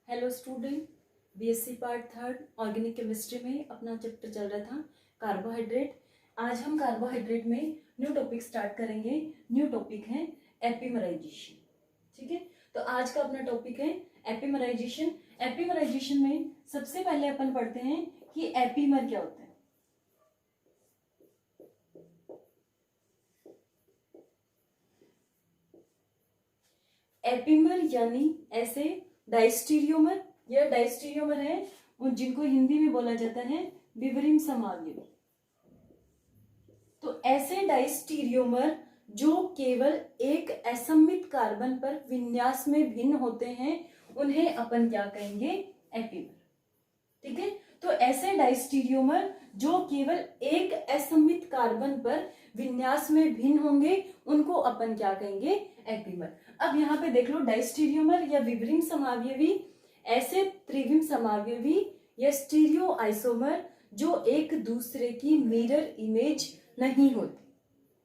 Hello student, BSc part third organic chemistry में अपना chapter चल रहा था कार्बोहाइड्रेट। आज हम कार्बोहाइड्रेट में न्यू टॉपिक स्टार्ट करेंगे। न्यू टॉपिक है एपिमराइजेशन। ठीक है, तो आज का अपना टॉपिक है एपिमराइजेशन। एपिमराइजेशन में सबसे पहले अपन पढ़ते हैं कि एपीमर क्या होता है। एपीमर यानी ऐसे डायस्टीरियोमर या डायस्टीरियोमर है उन जिनको हिंदी में बोला जाता है विवरिम समावयवी। तो ऐसे डायस्टीरियोमर जो केवल एक असममित कार्बन पर विन्यास में भिन्न होते हैं उन्हें अपन क्या कहेंगे, एपीमर। ठीक है, तो ऐसे डायस्टीरियोमर जो केवल एक असममित कार्बन पर विन्यास में भिन्न होंगे उनको अपन क्या कहेंगे, एपीमर। अब यहाँ पे देख लो, डायस्टीरियोमर या विवरिम समावयवी ऐसे त्रिविम समावयवी या स्टीरियो आइसोमर जो एक दूसरे की मिरर इमेज नहीं होती।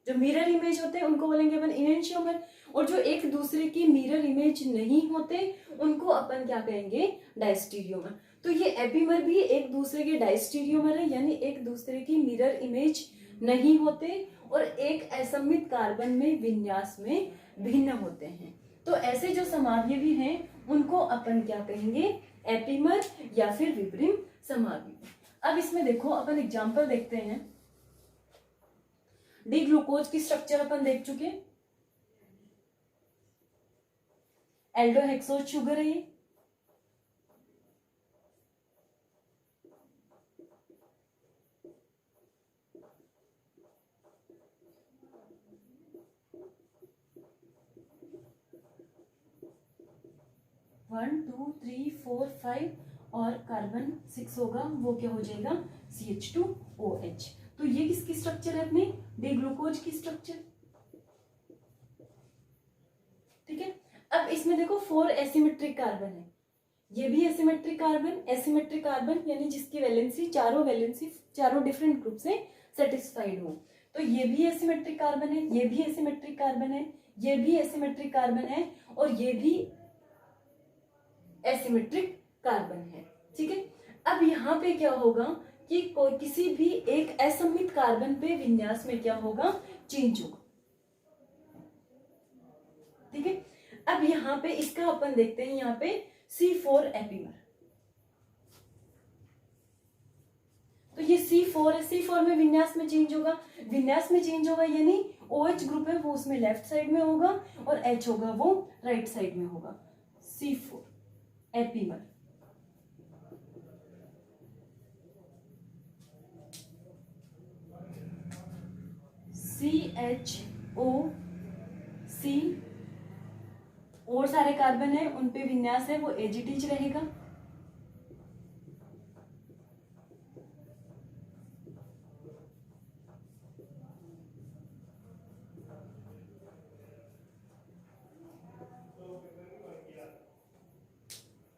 जो मिरर इमेज होते हैं उनको बोलेंगे अपन इनेंशियोमर, और जो एक दूसरे की मिरर इमेज नहीं होते उनको अपन क्या कहेंगे, डायस्टीरियोमर। तो ये एपीमर भी एक दूसरे के डायस्टीरियोमर है, यानी एक दूसरे की मिरर इमेज नहीं होते और एक असममित कार्बन में विन्यास में भिन्न होते हैं। तो ऐसे जो समावयवी हैं उनको अपन क्या कहेंगे, एपीमर या फिर विवरिम समावयवी। अब इसमें देखो, अपन एग्जांपल देखते हैं। डी ग्लूकोज की स्ट्रक्चर अपन देख चुके, एल्डोहेक्सोज शुगर है ये। One two three four five और कार्बन 6 होगा, वो क्या हो जाएगा, CH2OH। तो ये किसकी स्ट्रक्चर है, अपने डी ग्लूकोज की स्ट्रक्चर। ठीक है, अब इसमें देखो 4 एसिमेट्रिक कार्बन है, ये भी एसिमेट्रिक कार्बन। एसिमेट्रिक कार्बन यानी जिसकी वैलेंसी चारों डिफरेंट ग्रुप से सेटिस्फाइड हो। तो ये भी एसिमेट्रिक कार्बन है, ये भी एसिमेट्रिक कार्बन है, ये भी एसिमेट्रिक कार्बन है और ये भी एसिमेट्रिक कार्बन है। ठीक है, अब यहाँ पे क्या होगा कि कोई किसी भी एक असममित कार्बन पे विन्यास में क्या होगा, चेंज होगा। ठीक है, अब यहाँ पे इसका अपन देखते हैं, यहाँ पे C4 एपीमर। तो ये C4 है, C4 में विन्यास में चेंज होगा। विन्यास में चेंज होगा यानी OH ग्रुप है वो उसमें लेफ्ट साइड में होगा और H होगा वो राइट साइड में होगा। C4 epimer. CHOC और सारे कार्बन है उन पे विन्यास है वो एजिटिज रहेगा।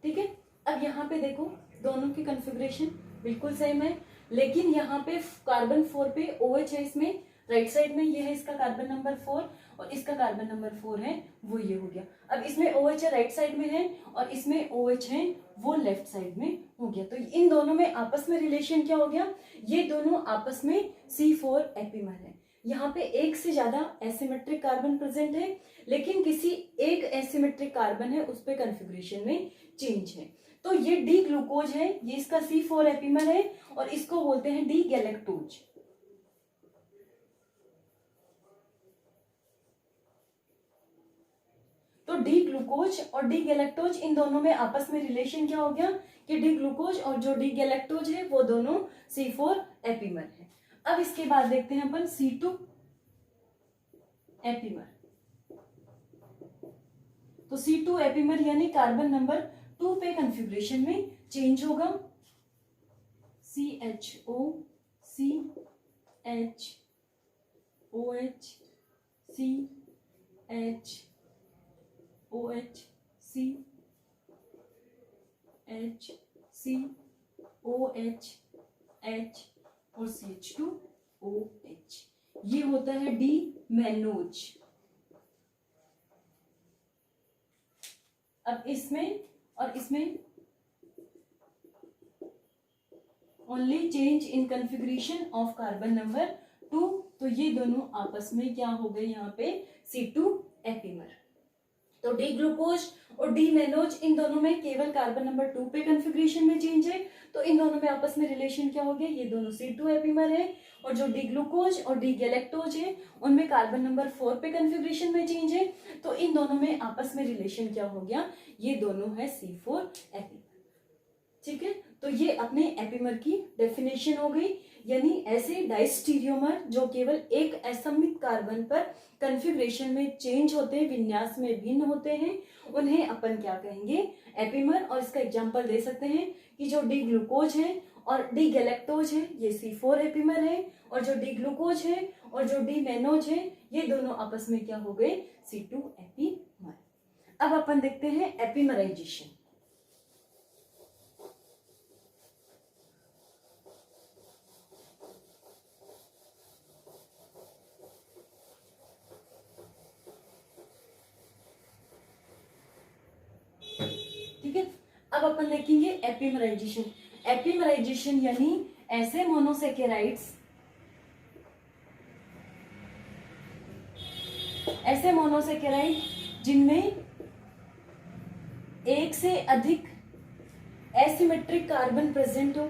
ठीक है, अब यहाँ पे देखो दोनों की कॉन्फ़िगरेशन बिल्कुल सेम है, लेकिन यहाँ पे कार्बन 4 पे OH है, इसमें राइट साइड में ये है इसका कार्बन नंबर 4 और इसका कार्बन नंबर 4 है वो ये हो गया। अब इसमें OH है राइट साइड में है और इसमें OH है वो लेफ्ट साइड में हो गया। तो इन दोनों में आपस में रिलेशन क्या हो गया, ये दोनों आपस में C4 एपीमर है। यहाँ पे एक से ज्यादा एसिमेट्रिक कार्बन प्रेजेंट है, लेकिन किसी एक एसिमेट्रिक कार्बन है उस पे कॉन्फ़िगरेशन में चेंज है। तो ये डी ग्लूकोज है, ये इसका C4 एपीमर है और इसको बोलते हैं डी गैलेक्टोज। तो डी ग्लूकोज और डी गैलेक्टोज इन दोनों में आपस में रिलेशन क्या हो गया कि डी ग्लूकोज और जो डी गैलेक्टोज है वो दोनों C4 एपीमर है। अब इसके बाद देखते हैं अपन C2 एपीमर। तो C2 एपीमर यानी कार्बन नंबर 2 पे कॉन्फ़िगरेशन में चेंज होगा। CHO CHOH CHOH CHOH H और CH2OH, ये होता है डी मैनोज। अब इसमें और इसमें only change in configuration of carbon number 2। तो ये दोनों आपस में क्या हो गए यहाँ पे C2 एपीमर। तो डी ग्लूकोज और डी मैनोज इन दोनों में केवल कार्बन नंबर 2 पे कन्फिग्रेशन में चेंज है, तो इन दोनों में आपस में रिलेशन क्या हो गया, ये दोनों C2 एपीमर है। और जो डी ग्लूकोज और डी गैलेक्टोज है उनमें कार्बन नंबर 4 पे कन्फिग्रेशन में चेंज है, तो इन दोनों में आपस में रिलेशन क्या हो गया, ये दोनों है C4 एपीमर। ठीक है, तो ये अपने एपीमर की डेफिनेशन हो गई। यानी ऐसे डाइस्टीरियोमर जो केवल एक असममित कार्बन पर कन्फिग्रेशन में चेंज होते हैं, विन्यास में भिन्न होते हैं, उन्हें अपन क्या कहेंगे, एपीमर। और इसका एग्जांपल दे सकते हैं कि जो डी ग्लूकोज है और डी गैलेक्टोज है ये C4 एपीमर है, और जो डी ग्लूकोज है और जो डी मैनोज है ये दोनों आपस में क्या हो गए, C2 एपीमर। अब अपन देखते हैं एपीमराइजेशन। ठीक है, अब अपन देखेंगे एपीमराइजेशन। एपीमराइजेशन यानी ऐसे मोनोसेकेराइड जिनमें एक से अधिक एसिमेट्रिक कार्बन प्रेजेंट हो,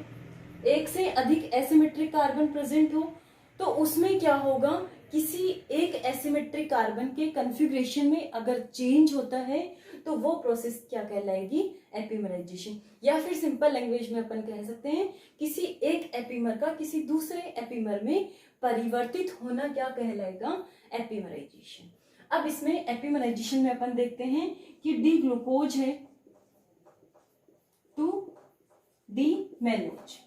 एक से अधिक एसिमेट्रिक कार्बन प्रेजेंट हो, तो उसमें क्या होगा, किसी एक एसिमेट्रिक कार्बन के कन्फिग्रेशन में अगर चेंज होता है तो वो प्रोसेस क्या कहलाएगी, एपीमराइजेशन। या फिर सिंपल लैंग्वेज में अपन कह सकते हैं किसी एक एपीमर का किसी दूसरे एपीमर में परिवर्तित होना क्या कहलाएगा, एपीमराइजेशन। अब इसमें एपीमराइजेशन में अपन देखते हैं कि डी ग्लूकोज है टू डी मैनोज।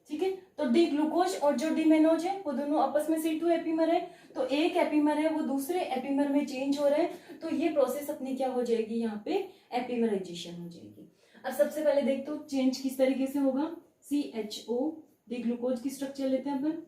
ठीक है, तो डी ग्लूकोज और जो डी मैनोज है वो दोनों आपस में C2 एपीमर है, तो एक एपीमर है वो दूसरे एपीमर में चेंज हो रहा है, तो ये प्रोसेस अपनी क्या हो जाएगी, यहाँ पे एपीमराइजेशन हो जाएगी। अब सबसे पहले देख तो चेंज किस तरीके से होगा, CHO डी ग्लूकोज की स्ट्रक्चर लेते हैं अपन।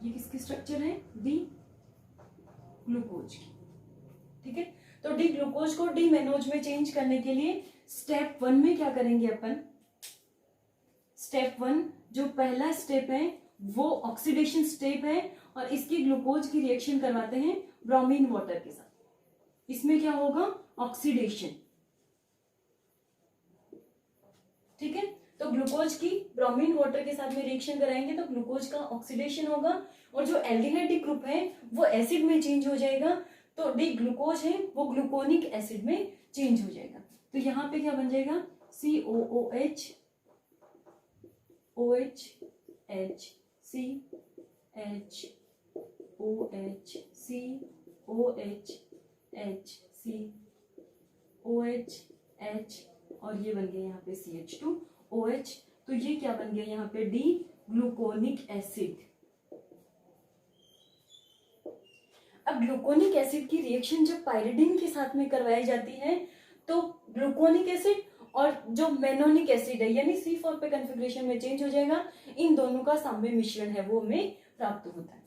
ये किसकी स्ट्रक्चर है, डी ग्लूकोज की। ठीक है, तो डी ग्लूकोज को डी मैनोज में चेंज करने के लिए स्टेप 1 में क्या करेंगे अपन, स्टेप 1 जो पहला स्टेप है वो ऑक्सीडेशन स्टेप है, और इसकी ग्लूकोज की रिएक्शन करवाते हैं ब्रोमीन वाटर के साथ। इसमें क्या होगा, ऑक्सीडेशन। ठीक है, तो ग्लूकोज की ब्रोमीन वाटर के साथ में रिएक्शन कराएंगे तो ग्लूकोज का ऑक्सीडेशन होगा, और जो एल्डिहाइड ग्रुप है वो एसिड में चेंज हो जाएगा, तो डी ग्लूकोज है वो ग्लूकोनिक एसिड में चेंज हो जाएगा। तो यहाँ पे क्या बन जाएगा, COOH OH H C H OH C OH H C OH H, और ये बन गया यहाँ पे CH2OH। तो ये क्या बन गया यहाँ पे, डी ग्लूकोनिक एसिड। अब ग्लूकोनिक एसिड की रिएक्शन जब पाइरिडिन के साथ में करवाई जाती है तो ग्लूकोनिक एसिड और जो मेनोनिक एसिड है यानी C4 पे कन्फिग्रेशन में चेंज हो जाएगा, इन दोनों का साम्य मिश्रण है वो हमें प्राप्त होता है।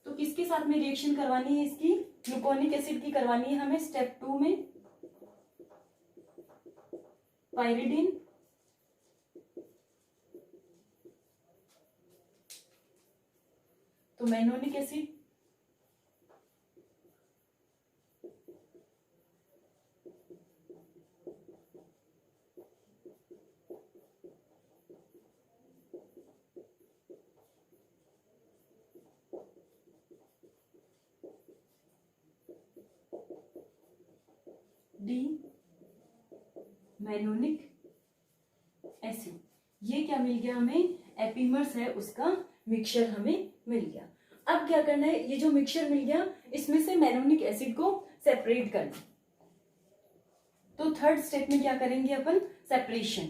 तो किसके साथ में रिएक्शन करवानी है, इसकी ग्लूकोनिक एसिड की करवानी है हमें स्टेप 2 में, पाइरिडिन तो मेनोनिक एसिड, डी मैनोनिक एसिड। ये क्या मिल गया हमें, एपीमर्स है उसका मिक्सचर हमें मिल गया। अब क्या करना है, ये जो मिक्सचर मिल गया इसमें से मैनोनिक एसिड को सेपरेट करना। तो थर्ड स्टेप में क्या करेंगे अपन, सेपरेशन।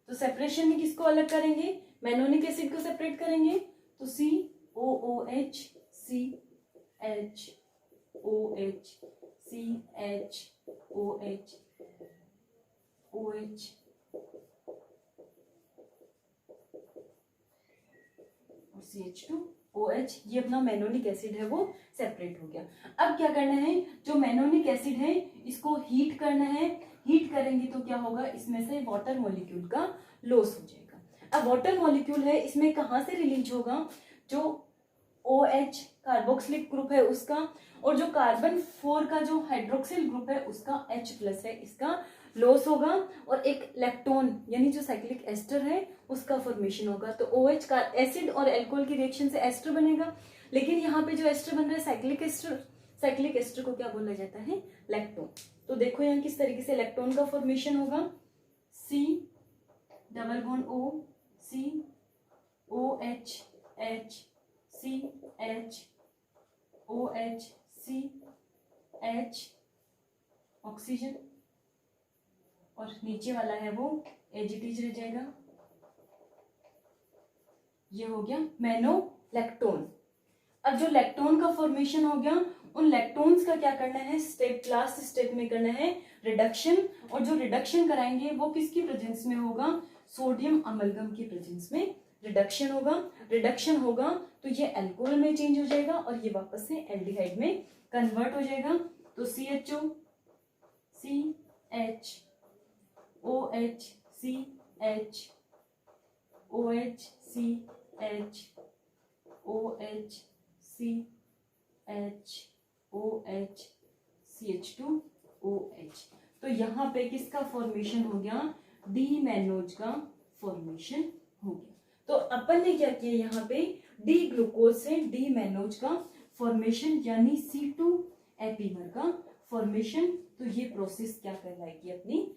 तो सेपरेशन में किसको अलग करेंगे, मैनोनिक एसिड को सेपरेट करेंगे, तो COOH CH OH, CH, OH, OH और CH2OH। ये अपना मैनोनिक एसिड है वो सेपरेट हो गया। अब क्या करना है, जो मैनोनिक एसिड है इसको हीट करना है। हीट करेंगे तो क्या होगा, इसमें से वाटर मॉलिक्यूल का लॉस हो जाएगा। अब वाटर मॉलिक्यूल है इसमें कहाँ से रिलीज होगा, जो OH कार्बोक्सिलिक ग्रुप है उसका, और जो कार्बन 4 का जो हाइड्रोक्सिल ग्रुप है उसका H+ है, इसका लॉस होगा। और एक लैक्टोन यानी जो साइक्लिक एस्टर है उसका फॉर्मेशन होगा। तो OH का एसिड और एल्कोहल की रिएक्शन से एस्टर बनेगा, लेकिन यहाँ पे जो एस्टर बन रहा है साइक्लिक एस्टर, साइक्लिक एस्टर को क्या बोला जाता है, लैक्टोन। तो देखो यहाँ किस तरीके से लैक्टोन का फॉर्मेशन होगा, C double bond O, C OH H, C H OH, C H oxygen, और नीचे वाला है वो एजिटीज रह जाएगा। ये हो गया मैनोलैक्टोन। अब जो लैक्टोन का फॉर्मेशन हो गया, उन लैक्टोन्स का क्या करना है, स्टेप लास्ट स्टेप में करना है रिडक्शन। और जो रिडक्शन कराएंगे वो किसकी प्रेजेंस में होगा, सोडियम अमलगम की प्रेजेंस में रिडक्शन होगा। रिडक्शन होगा तो ये अल्कोहल में चेंज हो जाएगा और ये वापस से एल्डिहाइड में कन्वर्ट हो जाएगा। तो CHO, CH OH, CH OH, CH OH, CH OH, CH2OH। तो यहाँ पे किसका फॉर्मेशन हो गया, डी मैनोज का फॉर्मेशन हो गया। तो अपन ने क्या किया, यहाँ पे डी ग्लूकोज से डी मैनोज का फॉर्मेशन यानी C2 एपीमर का फॉर्मेशन। तो ये प्रोसेस क्या कहलाएगी, अपनी